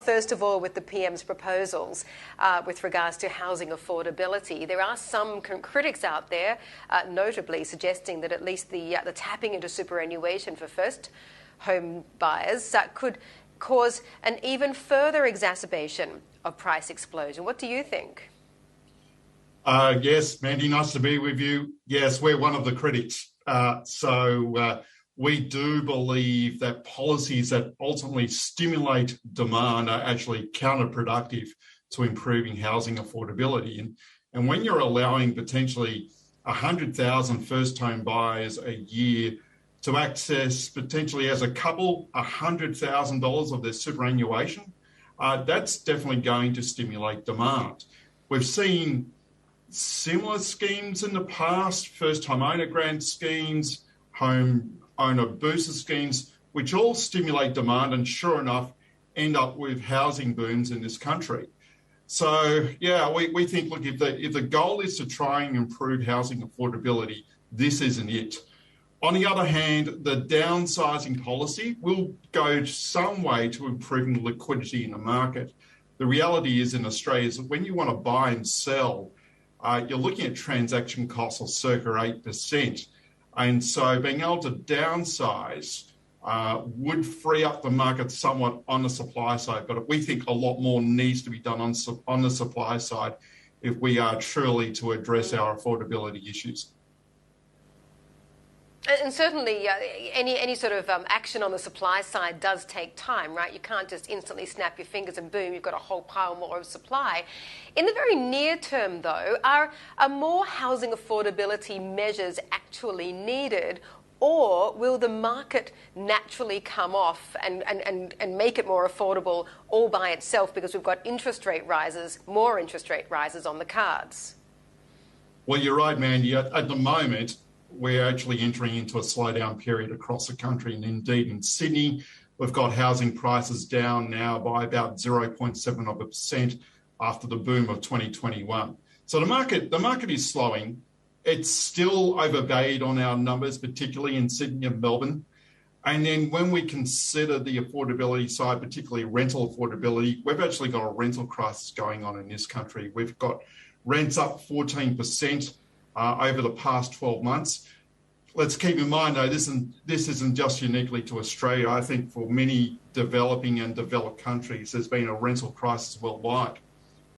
First of all, with the PM's proposals with regards to housing affordability, there are some critics out there, notably suggesting that at least the tapping into superannuation for first home buyers could cause an even further exacerbation of price explosion. What do you think? Yes, Mandy, nice to be with you. Yes, we're one of the critics. We do believe that policies that ultimately stimulate demand are actually counterproductive to improving housing affordability. And when you're allowing potentially 100,000 first-home buyers a year to access potentially as a couple $100,000 of their superannuation, that's definitely going to stimulate demand. We've seen similar schemes in the past, first-time owner grant schemes, home owner booster schemes, which all stimulate demand and sure enough end up with housing booms in this country. So yeah, we think, look, if the goal is to try and improve housing affordability, this isn't it. On the other hand, the downsizing policy will go some way to improving liquidity in the market. The reality is in Australia is that when you want to buy and sell, you're looking at transaction costs of circa 8%. And so being able to downsize would free up the market somewhat on the supply side. But we think a lot more needs to be done on the supply side if we are truly to address our affordability issues. And certainly any sort of action on the supply side does take time, right? You can't just instantly snap your fingers and boom, you've got a whole pile more of supply. In the very near term, though, are more housing affordability measures actually needed, or will the market naturally come off and make it more affordable all by itself because we've got more interest rate rises on the cards? Well, you're right, Mandy. At the moment, we're actually entering into a slowdown period across the country. And indeed, in Sydney, we've got housing prices down now by about 0.7% after the boom of 2021. So the market is slowing. It's still overvalued on our numbers, particularly in Sydney and Melbourne. And then when we consider the affordability side, particularly rental affordability, we've actually got a rental crisis going on in this country. We've got rents up 14%. Over the past 12 months. Let's keep in mind, though, this isn't just uniquely to Australia. I think for many developing and developed countries, there's been a rental crisis worldwide.